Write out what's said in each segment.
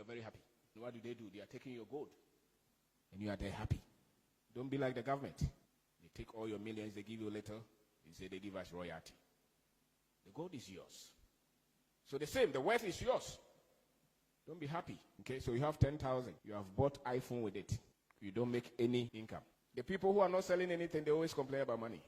you're very happy. And what do? They are taking your gold. And you are there happy. Don't be like the government. They take all your millions, they give you a little, they say they give us royalty. The gold is yours. So the same, the wealth is yours. Don't be happy. Okay, so you have 10,000. You have bought iPhone with it. You don't make any income. The people who are not selling anything, they always complain about money.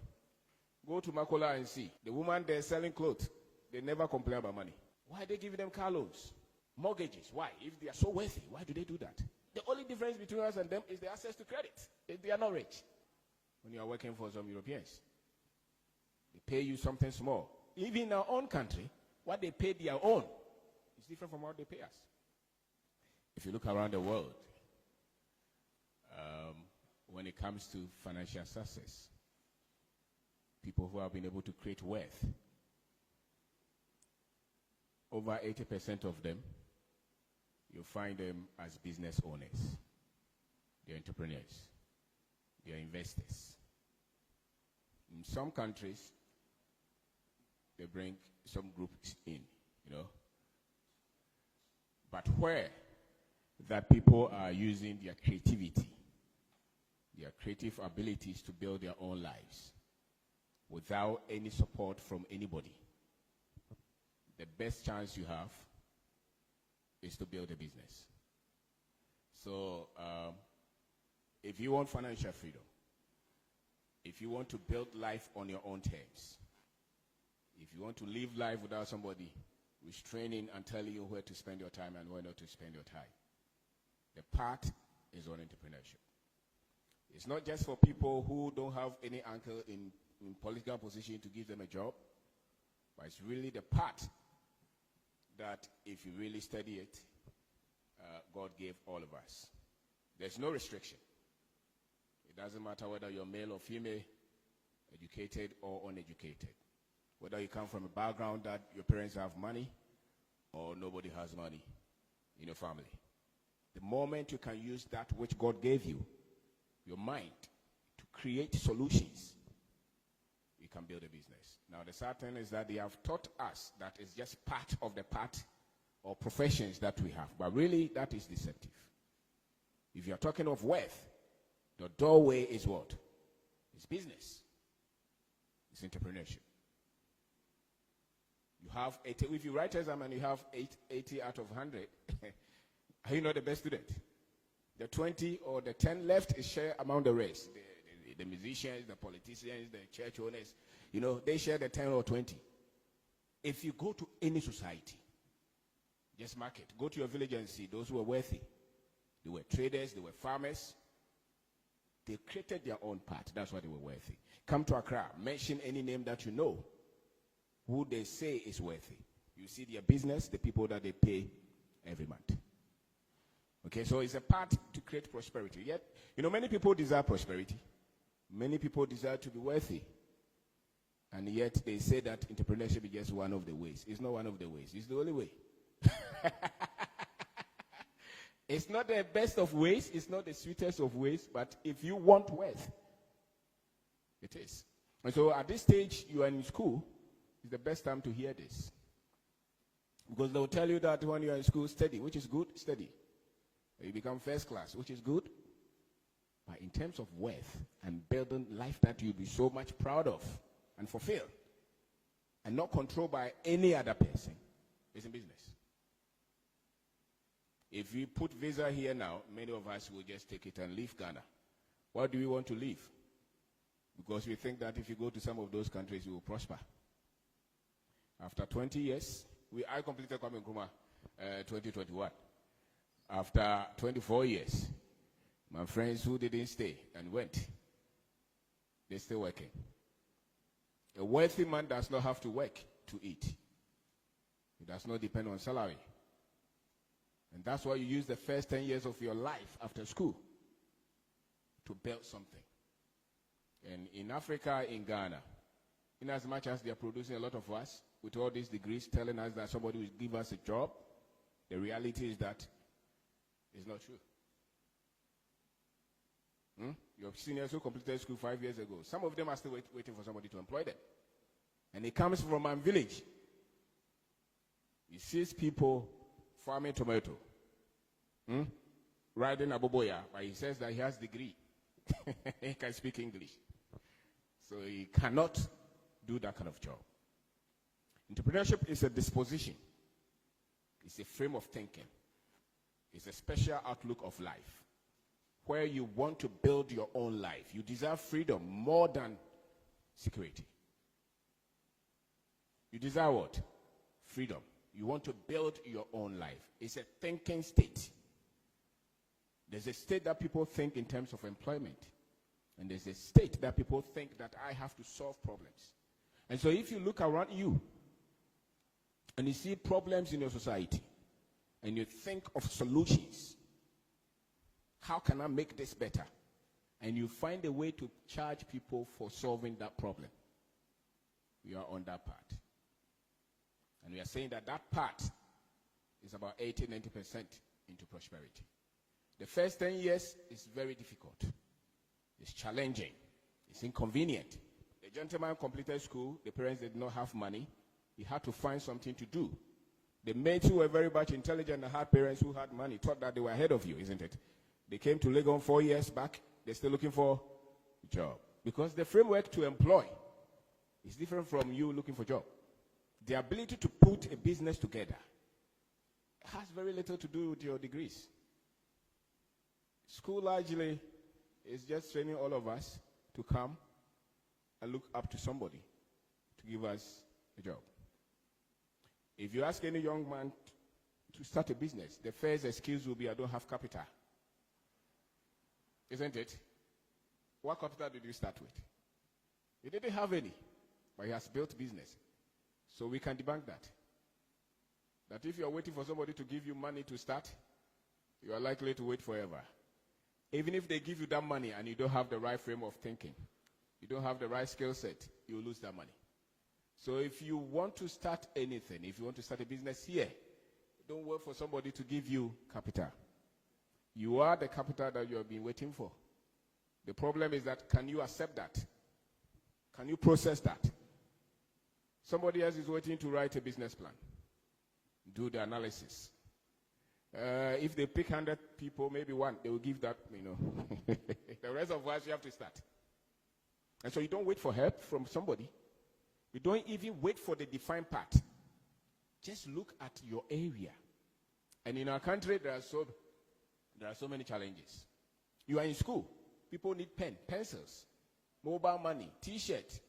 Go to Makola and see. The woman there selling clothes, they never complain about money. Why are they giving them car loans? Mortgages. Why? If they are so wealthy, why do they do that? The only difference between us and them is the access to credit. They are not rich. When you are working for some Europeans, they pay you something small. Even in our own country, what they pay their own is different from what they pay us. If you look around the world, when it comes to financial success, people who have been able to create wealth, over 80% of them, you find them as business owners. They're entrepreneurs. They're investors. In some countries, they bring some groups in, But where that people are using their creativity, their creative abilities to build their own lives without any support from anybody, the best chance you have is to build a business. So if you want financial freedom, if you want to build life on your own terms, if you want to live life without somebody restraining and telling you where to spend your time and where not to spend your time, the path is on entrepreneurship. It's not just for people who don't have any uncle in political position to give them a job, but it's really the path that if you really study it, God gave all of us. There's no restriction. It doesn't matter whether you're male or female, educated or uneducated. Whether you come from a background that your parents have money or nobody has money in your family. The moment you can use that which God gave you, your mind, to create solutions, you can build a business. Now, the sad thing is that they have taught us that it's just part of the path or professions that we have. But really, that is deceptive. If you're talking of wealth, the doorway is what? It's business. It's entrepreneurship. You have 80, if you write exam and you have 80 out of 100, are you not the best student? The 20 or the 10 left is shared among the rest. The musicians, the politicians, the church owners, they share the 10 or 20. If you go to any society, just mark it. Go to your village and see those who were wealthy. They were traders, they were farmers. They created their own path. That's why they were wealthy. Come to Accra, mention any name that you know who they say is wealthy. You see their business, the people that they pay every month. Okay, so it's a path to create prosperity. Yet, many people desire prosperity. Many people desire to be wealthy. And yet they say that entrepreneurship is just one of the ways. It's not one of the ways. It's the only way. It's not the best of ways. It's not the sweetest of ways. But if you want wealth, it is. And so at this stage, you are in school. It's the best time to hear this. Because they'll tell you that when you are in school, study, which is good, study. You become first class, which is good. But in terms of wealth and building life that you'll be so much proud of and fulfill, and not controlled by any other person, it's in business. If we put visa here now, many of us will just take it and leave Ghana. Why do we want to leave? Because we think that if you go to some of those countries, you will prosper. After 20 years, I completed Kwame Nkrumah 2021. After 24 years, my friends who didn't stay and went, they're still working. A wealthy man does not have to work to eat. He does not depend on salary. And that's why you use the first 10 years of your life after school to build something. And in Africa, in Ghana, in as much as they are producing a lot of us with all these degrees telling us that somebody will give us a job, the reality is that it's not true. Your seniors who completed school 5 years ago, some of them are still waiting for somebody to employ them. And it comes from my village. He sees people farming tomato. Riding a boboya, but he says that he has degree. He can speak English. So he cannot do that kind of job. Entrepreneurship is a disposition. It's a frame of thinking. It's a special outlook of life where you want to build your own life. You desire freedom more than security. You desire what? Freedom. You want to build your own life. It's a thinking state. There's a state that people think in terms of employment. And there's a state that people think that I have to solve problems. And so if you look around you and you see problems in your society and you think of solutions, how can I make this better? And you find a way to charge people for solving that problem. We are on that part. And we are saying that that part is about 80-90% into prosperity. The first 10 years is very difficult. It's challenging. It's inconvenient. The gentleman completed school. The parents did not have money. He had to find something to do. The mates who were very much intelligent and had parents who had money thought that they were ahead of you, isn't it? They came to Legon 4 years back. They're still looking for a job. Because the framework to employ is different from you looking for a job. The ability to put a business together has very little to do with your degrees. School largely is just training all of us to come and look up to somebody to give us a job. If you ask any young man to start a business, the first excuse will be, I don't have capital. Isn't it? What capital did you start with? He didn't have any, but he has built business. So we can debunk that. That if you're waiting for somebody to give you money to start, you are likely to wait forever. Even if they give you that money and you don't have the right frame of thinking, you don't have the right skill set, you will lose that money. So if you want to start anything, if you want to start a business here, don't wait for somebody to give you capital. You are the capital that you have been waiting for. The problem is that, can you accept that? Can you process that? Somebody else is waiting to write a business plan. Do the analysis. If they pick 100 people, maybe one, they will give that, The rest of us, you have to start. And so you don't wait for help from somebody. You don't even wait for the defined part. Just look at your area. And in our country, there are so many challenges. You are in school. People need pen, pencils, mobile money, T-shirt.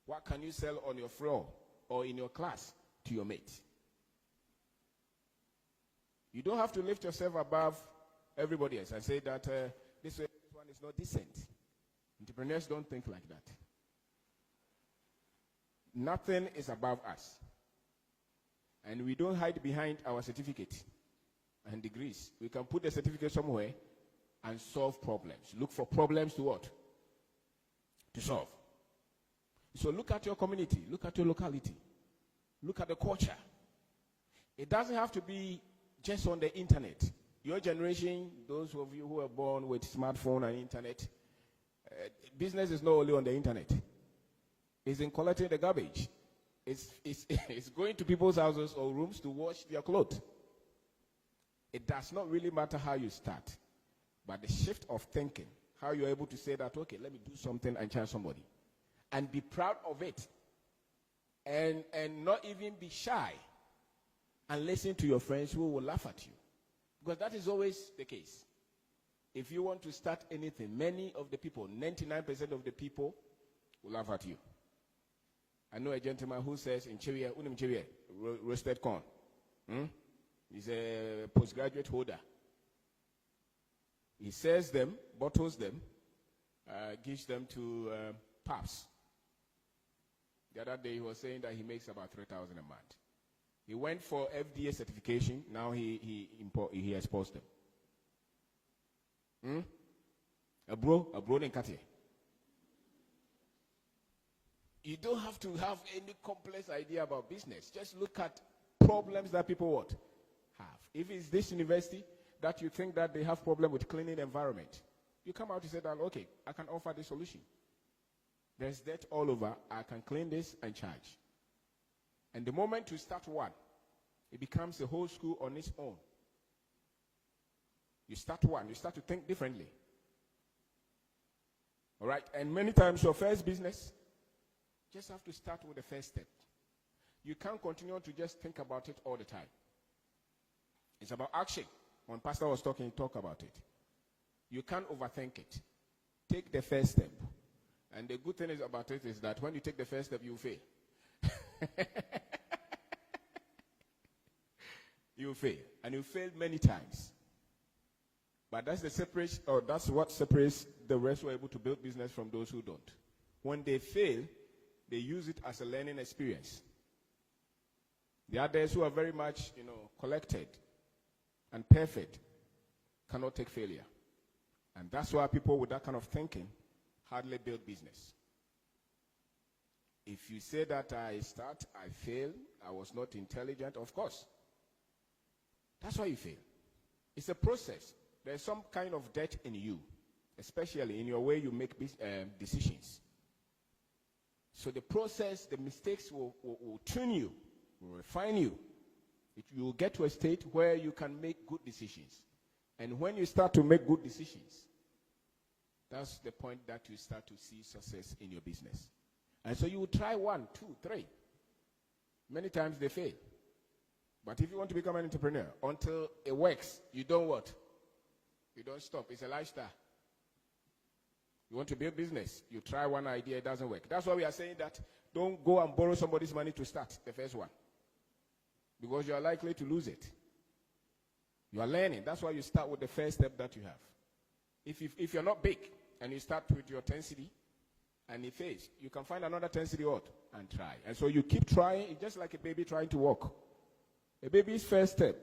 What can you sell on your floor or in your class to your mate? You don't have to lift yourself above everybody else and say that this one is not decent. Entrepreneurs don't think like that. Nothing is above us. And we don't hide behind our certificate and degrees. We can put the certificate somewhere and solve problems. Look for problems to what? To solve. So look at your community. Look at your locality. Look at the culture. It doesn't have to be just on the internet. Your generation, those of you who are born with smartphone and internet, business is not only on the internet. It's in collecting the garbage. It's going to people's houses or rooms to wash their clothes. It does not really matter how you start, but the shift of thinking, how you're able to say that, okay, let me do something and charge somebody. And be proud of it. And not even be shy. And listen to your friends who will laugh at you. Because that is always the case. If you want to start anything, many of the people, 99% of the people, will laugh at you. I know a gentleman who says in Chewie, roasted corn. He's a postgraduate holder. He sells them, bottles them, gives them to pubs. The other day he was saying that he makes about 3,000 a month. He went for FDA certification. Now he exports them. A bro in Katie. You don't have to have any complex idea about business. Just look at problems that people have. If it's this university that you think that they have problem with cleaning environment, you come out and say that, okay, I can offer the solution. There's dirt all over. I can clean this and charge. And the moment you start one, it becomes a whole school on its own. You start one, you start to think differently. All right? And many times your first business, just have to start with the first step. You can't continue to just think about it all the time. It's about action. When Pastor was talking, he talked about it. You can't overthink it. Take the first step. And the good thing is about it is that when you take the first step, you fail. You fail. And you failed many times. But that's the separation, or that's what separates the rest who are able to build business from those who don't. When they fail, they use it as a learning experience. The others who are very much, collected and perfect cannot take failure. And that's why people with that kind of thinking hardly build business. If you say that I fail, I was not intelligent, of course. That's why you fail. It's a process. There's some kind of debt in you, especially in your way you make decisions. So the process, the mistakes will tune you, will refine you. You will get to a state where you can make good decisions. And when you start to make good decisions, that's the point that you start to see success in your business. And so you will try 1, 2, 3. Many times they fail. But if you want to become an entrepreneur, until it works, you don't what? You don't stop. It's a lifestyle. You want to build business, you try one idea, it doesn't work. That's why we are saying that don't go and borrow somebody's money to start the first one. Because you are likely to lose it. You are learning. That's why you start with the first step that you have. If you're not big and you start with your 10 cedi and it fails, you can find another 10 cedi what? And try. And so you keep trying. It's just like a baby trying to walk. A baby's first step,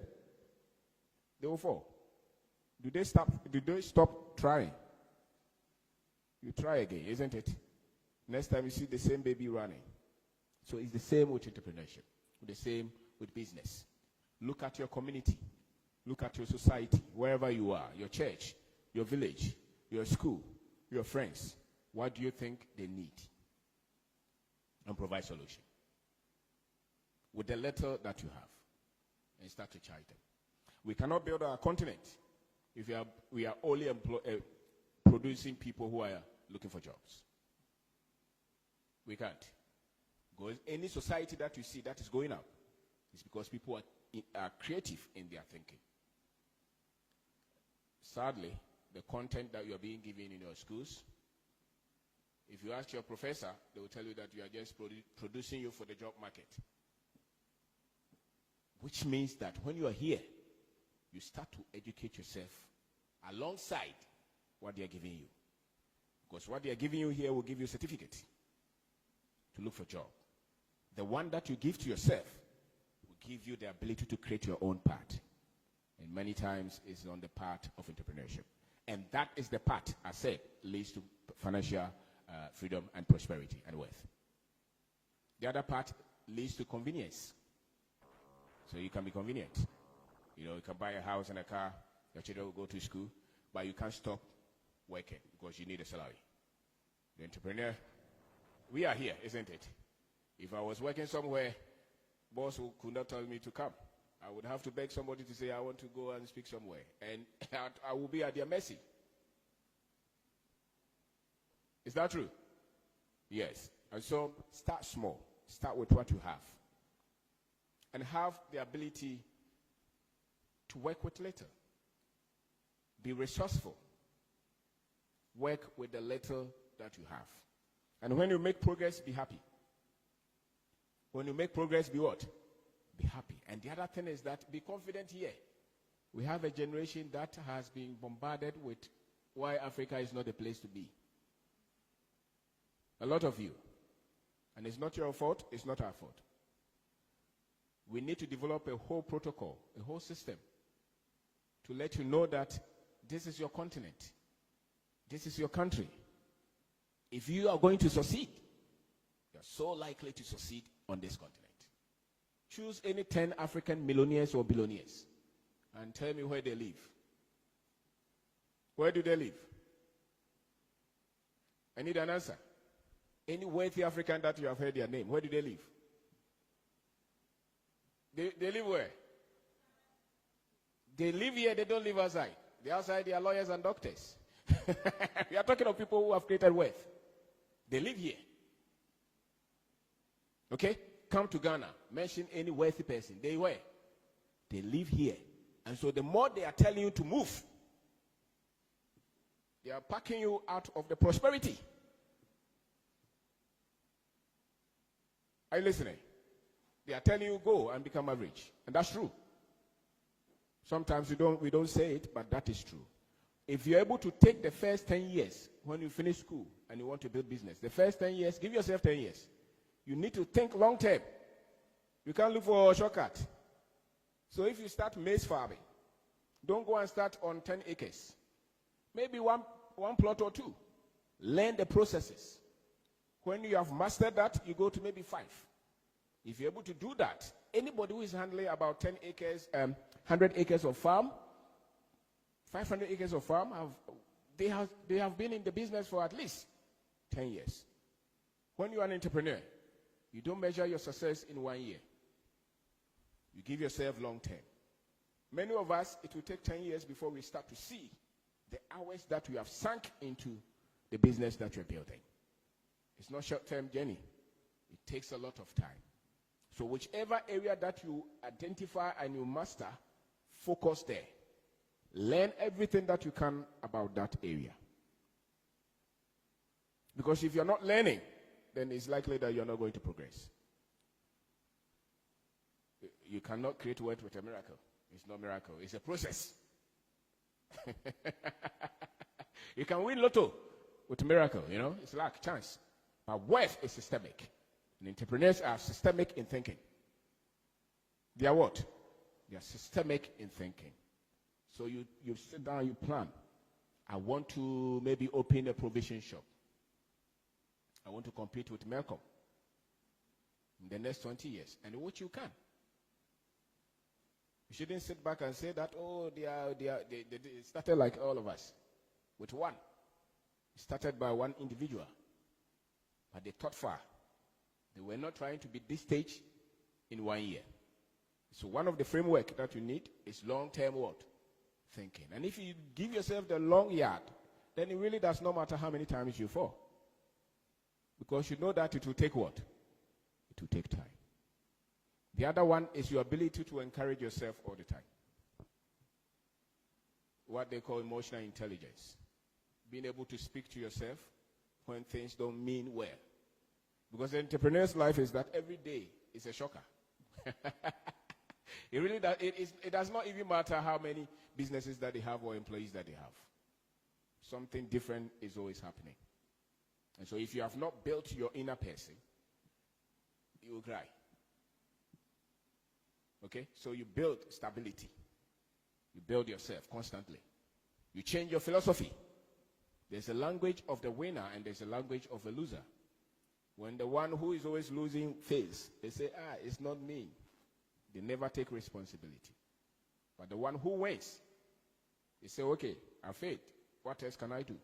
they will fall. Do they stop trying? You try again, isn't it? Next time you see the same baby running. So it's the same with entrepreneurship. The same with business. Look at your community. Look at your society, wherever you are, your church, your village, your school, your friends. What do you think they need? And provide solution. With the little that you have. And start to charge them. We cannot build our continent if we are only producing people who are looking for jobs. We can't. Because any society that you see that is going up is because people are creative in their thinking. Sadly, the content that you are being given in your schools, if you ask your professor, they will tell you that you are just producing you for the job market. Which means that when you are here, you start to educate yourself alongside what they are giving you. Because what they are giving you here will give you a certificate to look for a job. The one that you give to yourself will give you the ability to create your own path. And many times it's on the path of entrepreneurship. And that is the path, I said, leads to financial freedom and prosperity and wealth. The other part leads to convenience. So you can be convenient. You can buy a house and a car, your children will go to school, but you can't stop working because you need a salary. The entrepreneur, we are here, isn't it? If I was working somewhere, boss could not tell me to come. I would have to beg somebody to say, I want to go and speak somewhere. And I will be at their mercy. Is that true? Yes. And so start small. Start with what you have. And have the ability to work with little. Be resourceful. Work with the little that you have. And when you make progress, be happy. When you make progress, be what? Be happy. And the other thing is that be confident here. We have a generation that has been bombarded with why Africa is not a place to be. A lot of you. And it's not your fault, it's not our fault. We need to develop a whole protocol, a whole system to let you know that this is your continent. This is your country. If you are going to succeed, you are so likely to succeed on this continent. Choose any 10 African millionaires or billionaires and tell me where they live. Where do they live? I need an answer. Any wealthy African that you have heard their name, where do they live? They live where? They live here, they don't live outside. The outside, they are lawyers and doctors. We are talking of people who have created wealth. They live here. Okay? Come to Ghana. Mention any wealthy person. They were. They live here. And so the more they are telling you to move, they are packing you out of the prosperity. Are you listening? They are telling you go and become average. And that's true. Sometimes we don't say it, but that is true. If you're able to take the first 10 years when you finish school and you want to build business, the first 10 years, give yourself 10 years. You need to think long term. You can't look for a shortcut. So if you start maize farming, don't go and start on 10 acres. Maybe one plot or two. Learn the processes. When you have mastered that, you go to maybe 5. If you're able to do that, anybody who is handling about 10 acres, 100 acres of farm, 500 acres of farm, they have been in the business for at least 10 years. When you are an entrepreneur, you don't measure your success in 1 year. You give yourself long term. Many of us, it will take 10 years before we start to see the hours that we have sunk into the business that you're building. It's not short-term journey. It takes a lot of time. So whichever area that you identify and you master, focus there. Learn everything that you can about that area. Because if you're not learning, then it's likely that you're not going to progress. You cannot create wealth with a miracle. It's not a miracle. It's a process. You can win lotto with a miracle, It's luck, chance. But wealth is systemic. And entrepreneurs are systemic in thinking. They are what? They are systemic in thinking. So you sit down, you plan. I want to maybe open a provision shop. I want to compete with Malcolm in the next 20 years. And what you can. You shouldn't sit back and say that, they started like all of us, with one. It started by one individual. But they thought far. They were not trying to be this stage in 1 year. So one of the framework that you need is long-term what? Thinking. And if you give yourself the long yard, then it really does not matter how many times you fall. Because you know that it will take what? It will take time. The other one is your ability to encourage yourself all the time. What they call emotional intelligence. Being able to speak to yourself when things don't mean well. Because the entrepreneur's life is that every day is a shocker. It really does. It does not even matter how many businesses that they have or employees that they have. Something different is always happening. And so if you have not built your inner person, you will cry. Okay? So you build stability. You build yourself constantly. You change your philosophy. There's a language of the winner and there's a language of the loser. When the one who is always losing fails, they say, it's not me. They never take responsibility. But the one who wins, they say, okay, I failed. What else can I do?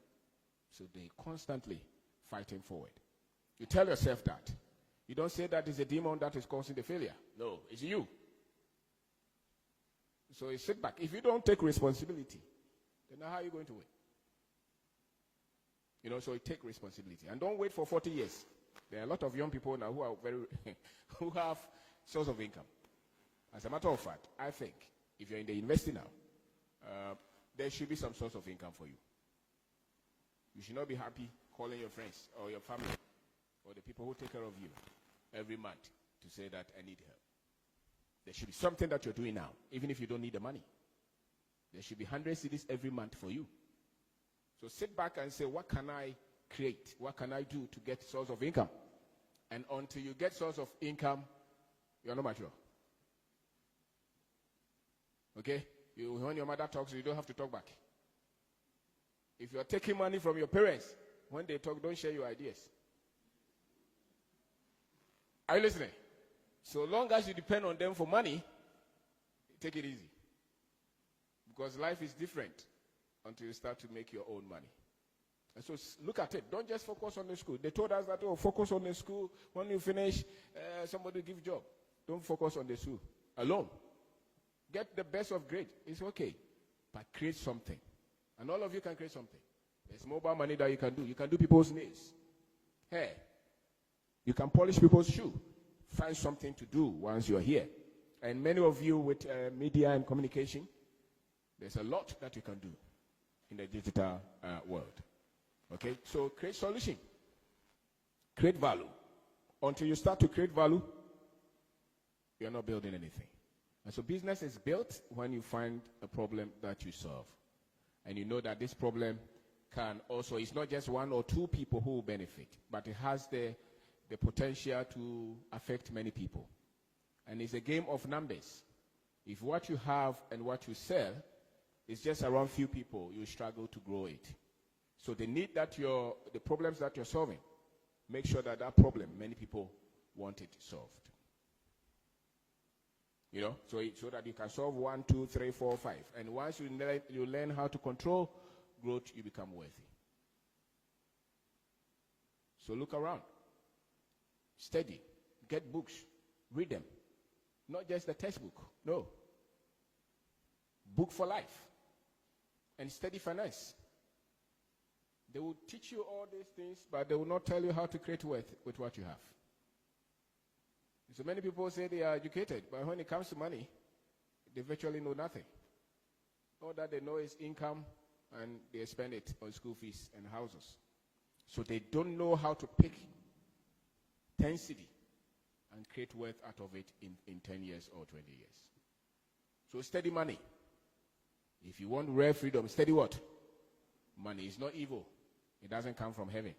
So they constantly fighting forward. You tell yourself that. You don't say that it's a demon that is causing the failure. No, it's you. So you sit back. If you don't take responsibility, then how are you going to win? So you take responsibility. And don't wait for 40 years. There are a lot of young people now who are who have source of income. As a matter of fact, I think if you're in the university now, there should be some source of income for you. You should not be happy calling your friends or your family or the people who take care of you every month to say that I need help. There should be something that you're doing now, even if you don't need the money. There should be 100 cedis every month for you. So sit back and say, what can I create? What can I do to get source of income? And until you get source of income, you're not mature. Okay? When your mother talks, you don't have to talk back. If you're taking money from your parents, when they talk, don't share your ideas. Are you listening? So long as you depend on them for money, take it easy. Because life is different until you start to make your own money. And so look at it. Don't just focus on the school. They told us that, focus on the school. When you finish, somebody give job. Don't focus on the school alone. Get the best of grade. It's okay. But create something. And all of you can create something. There's mobile money that you can do. You can do people's nails, hair. You can polish people's shoe. Find something to do once you're here. And many of you with media and communication, there's a lot that you can do in the digital world. Okay, so create solution. Create value. Until you start to create value, you're not building anything. And so business is built when you find a problem that you solve. And you know that this problem can also, it's not just one or two people who will benefit, but it has the potential to affect many people. And it's a game of numbers. If what you have and what you sell is just around few people, you struggle to grow it. So the need that the problems that you're solving, make sure that problem, many people want it solved. You know, so that you can solve 1, 2, 3, 4, 5. And once you learn how to control growth, you become wealthy. So look around. Study. Get books. Read them. Not just the textbook. No. Book for life. And study finance. They will teach you all these things, but they will not tell you how to create wealth with what you have. So many people say they are educated, but when it comes to money, they virtually know nothing. All that they know is income, and they spend it on school fees and houses. So they don't know how to pick 10 cedi and create wealth out of it in 10 years or 20 years. So study money. If you want real freedom, study what? Money is not evil. It doesn't come from heaven.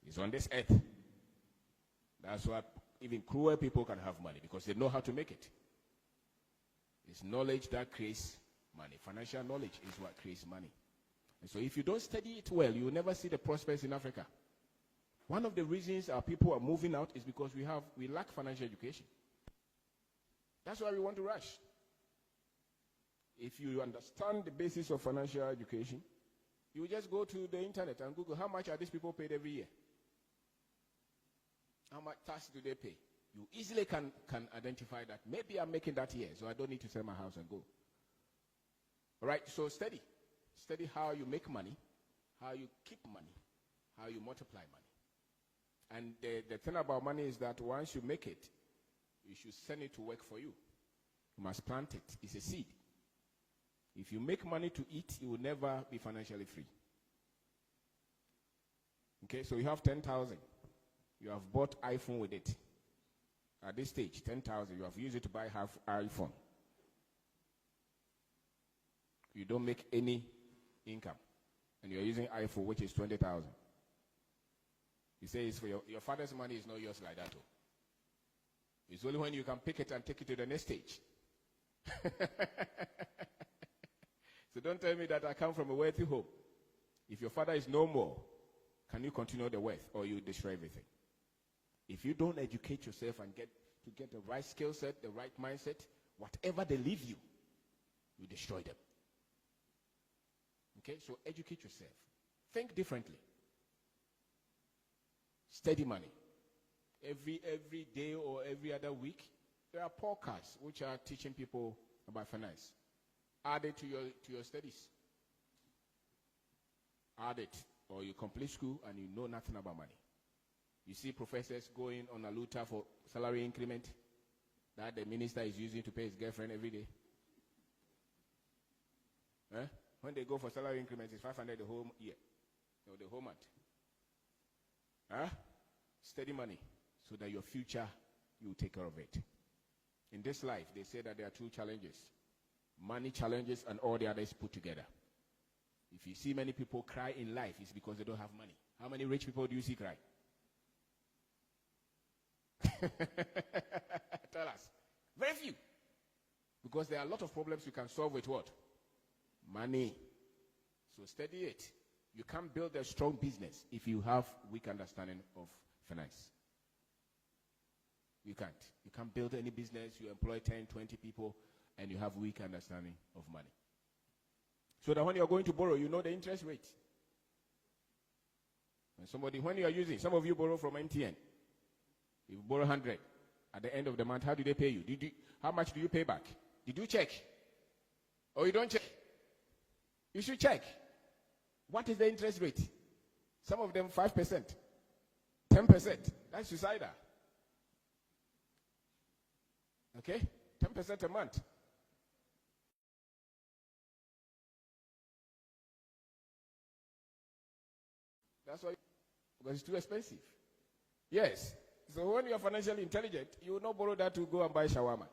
It's on this earth. That's why even cruel people can have money, because they know how to make it. It's knowledge that creates money. Financial knowledge is what creates money. And so if you don't study it well, you will never see the prospects in Africa. One of the reasons our people are moving out is because we lack financial education. That's why we want to rush. If you understand the basis of financial education, you just go to the internet and Google how much are these people paid every year. How much tax do they pay? You easily can identify that. Maybe I'm making that year, so I don't need to sell my house and go. All right, so study. Study how you make money, how you keep money, how you multiply money. And the thing about money is that once you make it, you should send it to work for you. You must plant it. It's a seed. If you make money to eat, you will never be financially free. Okay, so you have 10,000. You have bought iPhone with it. At this stage, 10,000. You have used it to buy half iPhone. You don't make any income. And you're using iPhone, which is 20,000. You say it's for your father's money is not yours like that. Oh. It's only when you can pick it and take it to the next stage. So don't tell me that I come from a wealthy home. If your father is no more, can you continue the wealth, or you destroy everything? If you don't educate yourself and get the right skill set, the right mindset, whatever they leave you, you destroy them. Okay, so educate yourself. Think differently. Study money. Every day or every other week, there are podcasts which are teaching people about finance. Add it to your studies. Add it, or you complete school and you know nothing about money. You see professors going on a luta for salary increment that the minister is using to pay his girlfriend every day. When they go for salary increment, it's 500 the whole year, or the whole month. Steady money, so that your future, you take care of it. In this life, they say that there are two challenges. Money challenges and all the others put together. If you see many people cry in life, it's because they don't have money. How many rich people do you see cry? Tell us. Very few. Because there are a lot of problems you can solve with what? Money. So study it. You can't build a strong business if you have weak understanding of finance. You can't. You can't build any business. You employ 10, 20 people, and you have weak understanding of money. So that when you're going to borrow, you know the interest rate. And when you are using, some of you borrow from MTN. You borrow 100. At the end of the month, how do they pay you? How much do you pay back? Did you check? Or you don't check? You should check. What is the interest rate? Some of them 5%, 10%. That's suicidal. Okay? 10% a month. That's why, because it's too expensive. Yes. So when you are financially intelligent, you will not borrow that to go and buy shawarma.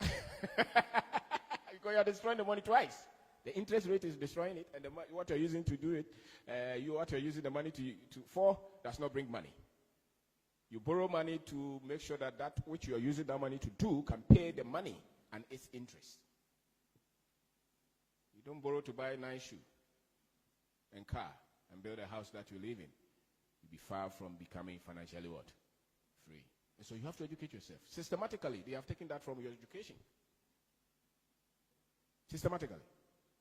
Because you are destroying the money twice. The interest rate is destroying it, and what you're using to do it, what you're using the money for does not bring money. You borrow money to make sure that that which you are using that money to do can pay the money and its interest. You don't borrow to buy a nice shoe and car and build a house that you live in. You'll be far from becoming financially what? Free. And so you have to educate yourself. Systematically, they have taken that from your education. Systematically.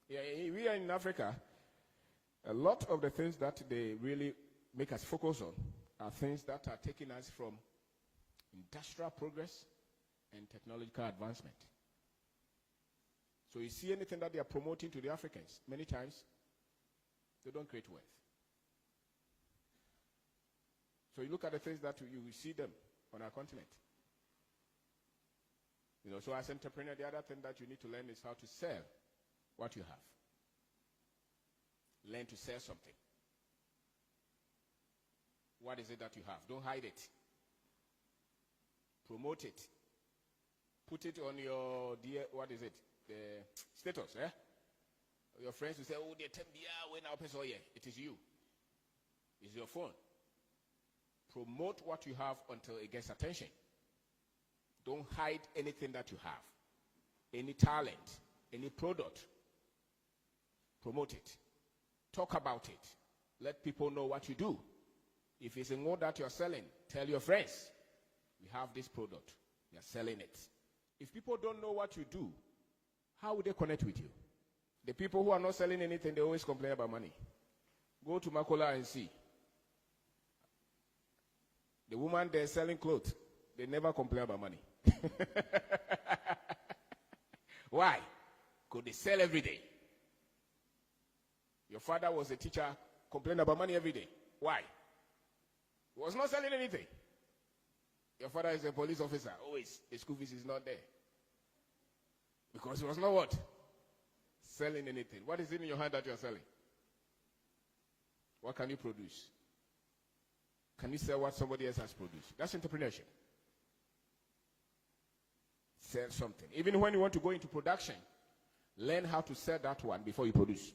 Yeah, we are in Africa. A lot of the things that they really make us focus on are things that are taking us from industrial progress and technological advancement. So you see anything that they are promoting to the Africans, many times, they don't create wealth. So you look at the things that you will see them on our continent. You know, so as an entrepreneur, the other thing that you need to learn is how to sell what you have. Learn to sell something. What is it that you have? Don't hide it. Promote it. Put it on your, what is it? The status, eh? Your friends will say, oh, they tell me, when our person, yeah, it is you. It's your phone. Promote what you have until it gets attention. Don't hide anything that you have. Any talent, any product. Promote it. Talk about it. Let people know what you do. If it's a mode that you're selling, tell your friends, we have this product. We are selling it. If people don't know what you do, how would they connect with you? The people who are not selling anything, they always complain about money. Go to Makola and see. The woman there selling clothes, they never complain about money. Why? Because they sell every day. Your father was a teacher, complained about money every day. Why? He was not selling anything. Your father is a police officer. Always, the school fees is not there. Because he was not what? Selling anything. What is in your hand that you are selling? What can you produce? Can you sell what somebody else has produced? That's entrepreneurship. Sell something. Even when you want to go into production, learn how to sell that one before you produce.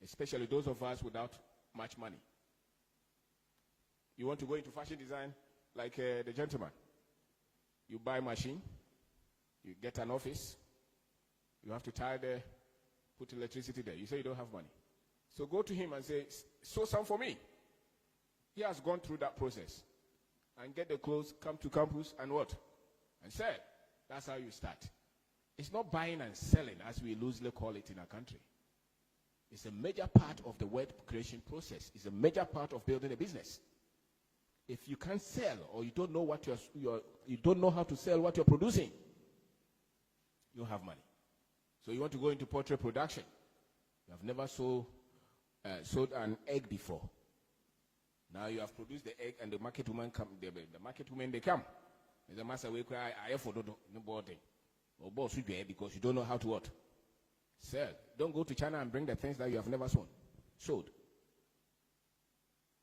Especially those of us without much money. You want to go into fashion design like the gentleman. You buy a machine. You get an office. You have to tie there, put electricity there. You say you don't have money. So go to him and say, sew some for me. He has gone through that process. And get the clothes, come to campus, and what? And sell. That's how you start. It's not buying and selling, as we loosely call it in our country. It's a major part of the wealth creation process. It's a major part of building a business. If you can't sell, or you don't know what you don't know how to sell what you're producing, you don't have money. So you want to go into poultry production. You have never sold an egg before. Now you have produced the egg, and the market woman come. The market women, they come. The master will cry, "I for no boarding." Or boss with you because you don't know how to what? Sell. Don't go to China and bring the things that you have never sold.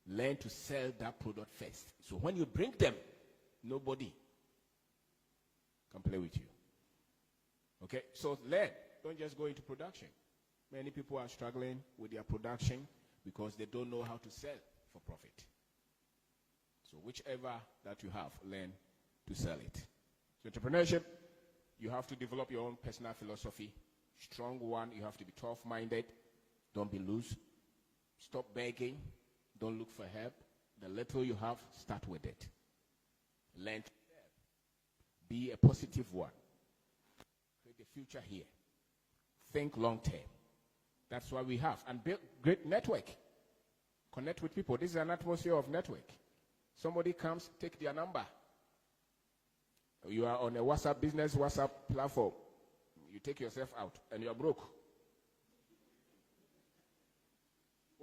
Learn to sell that product first. So when you bring them, nobody can play with you. Okay? So learn. Don't just go into production. Many people are struggling with their production because they don't know how to sell for profit. So whichever that you have, learn to sell it. So entrepreneurship, you have to develop your own personal philosophy. Strong one, you have to be tough-minded. Don't be loose. Stop begging. Don't look for help. The little you have, start with it. Learn to sell. Be a positive one. Create a future here. Think long-term. That's what we have. And build great network. Connect with people. This is an atmosphere of network. Somebody comes, take their number. You are on a WhatsApp platform. You take yourself out and you are broke.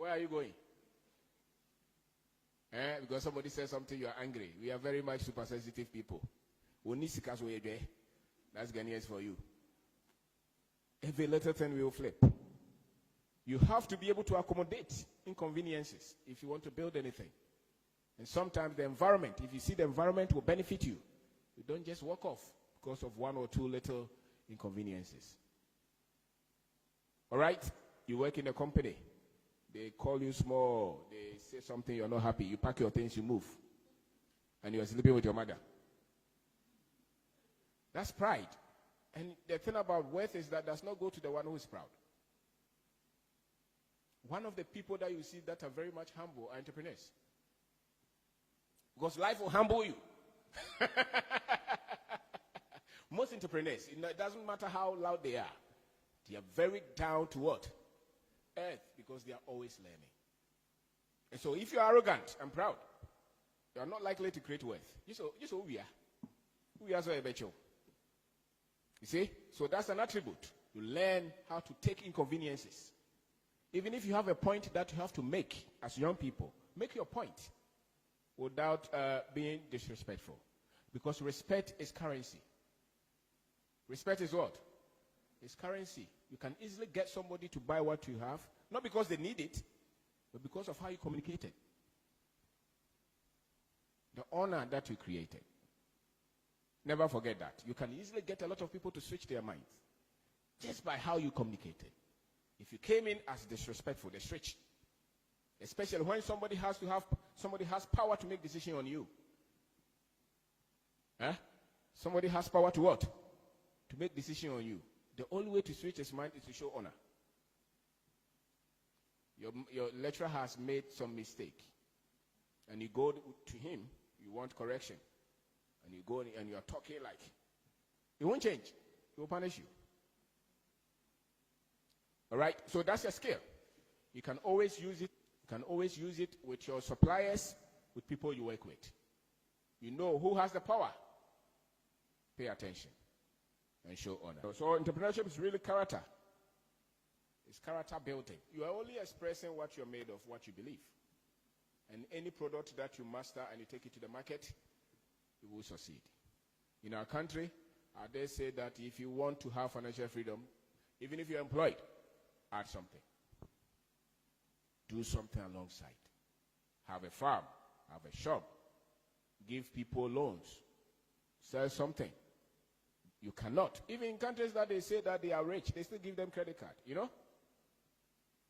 Where are you going? Because somebody says something, you are angry. We are very much super sensitive people. That's Ghanaians for you. Every little thing we will flip. You have to be able to accommodate inconveniences if you want to build anything. And sometimes the environment, if you see the environment will benefit you, you don't just walk off because of one or two little inconveniences. All right? You work in a company. They call you small. They say something, you're not happy. You pack your things, you move. And you're sleeping with your mother. That's pride. And the thing about worth is that does not go to the one who is proud. One of the people that you see that are very much humble are entrepreneurs. Because life will humble you. Most entrepreneurs, it doesn't matter how loud they are very down to what? Earth, because they are always learning. And so if you are arrogant and proud, you are not likely to create wealth. You so we are. We are so a becho. You see? So that's an attribute. You learn how to take inconveniences. Even if you have a point that you have to make as young people, make your point without being disrespectful. Because respect is currency. Respect is what? It's currency. You can easily get somebody to buy what you have, not because they need it, but because of how you communicated. The honor that you created. Never forget that. You can easily get a lot of people to switch their minds just by how you communicated. If you came in as disrespectful, they switch. Especially when somebody has power to make decision on you. Somebody has power to what? To make decision on you. The only way to switch his mind is to show honor. Your lecturer has made some mistake. And you go to him, you want correction. And you go and you are talking like, it won't change. He will punish you. All right? So that's your skill. You can always use it. You can always use it with your suppliers, with people you work with. You know who has the power. Pay attention and show honor. So entrepreneurship is really character. It's character building. You are only expressing what you're made of, what you believe. And any product that you master and you take it to the market, you will succeed. In our country, they say that if you want to have financial freedom, even if you're employed, add something. Do something alongside. Have a farm, have a shop, give people loans, sell something. You cannot. Even in countries that they say that they are rich, they still give them credit card, you know?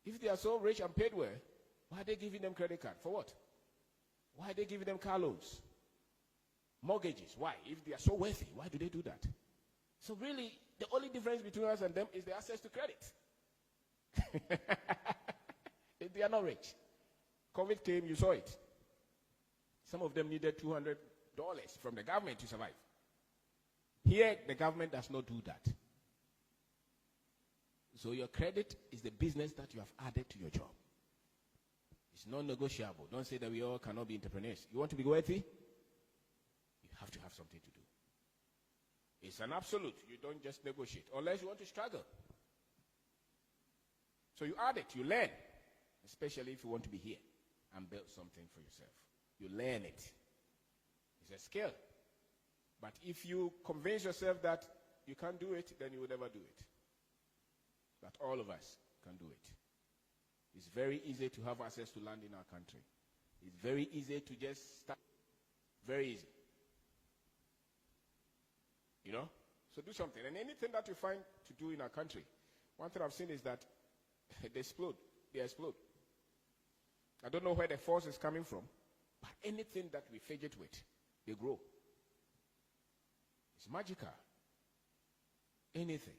If they are so rich and paid well, why are they giving them credit card? For what? Why are they giving them car loans? Mortgages. Why? If they are so wealthy, why do they do that? So really, the only difference between us and them is the access to credit. If they are not rich. COVID came, you saw it. Some of them needed $200 from the government to survive. Here, the government does not do that. So your credit is the business that you have added to your job. It's non-negotiable. Don't say that we all cannot be entrepreneurs. You want to be wealthy? You have to have something to do. It's an absolute. You don't just negotiate. Unless you want to struggle. So you add it. You learn. Especially if you want to be here and build something for yourself. You learn it. It's a skill. But if you convince yourself that you can't do it, then you will never do it. But all of us can do it. It's very easy to have access to land in our country. It's very easy to just start. Very easy. You know? So do something. And anything that you find to do in our country, one thing I've seen is that they explode. They explode. I don't know where the force is coming from, but anything that we fidget with, they grow. It's magical. Anything.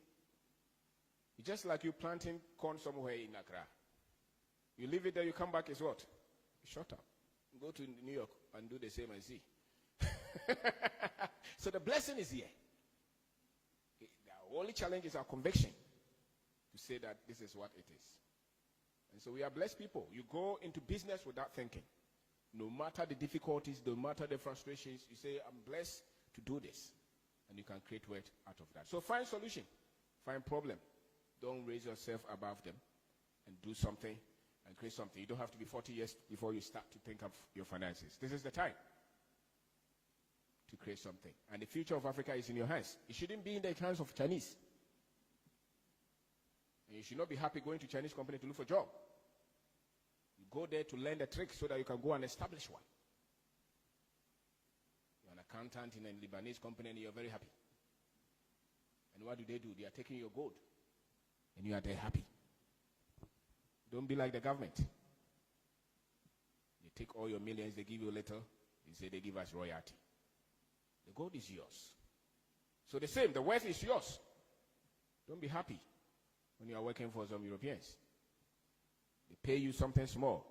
It's just like you planting corn somewhere in Accra. You leave it there, you come back, it's what? You shut up. Go to New York and do the same and see. So the blessing is here. The only challenge is our conviction to say that this is what it is. And so we are blessed people. You go into business without thinking. No matter the difficulties, no matter the frustrations, you say, I'm blessed to do this. And you can create wealth out of that. So find solution. Find problem. Don't raise yourself above them. And do something and create something. You don't have to be 40 years before you start to think of your finances. This is the time to create something. And the future of Africa is in your hands. It shouldn't be in the hands of Chinese. And you should not be happy going to Chinese company to look for a job. You go there to learn the trick so that you can go and establish one. You're an accountant in a Lebanese company and you're very happy. And what do? They are taking your gold. And you are there happy. Don't be like the government. They take all your millions, they give you a little, they say they give us royalty. The gold is yours. So the same, the wealth is yours. Don't be happy when you are working for some Europeans. They pay you something small.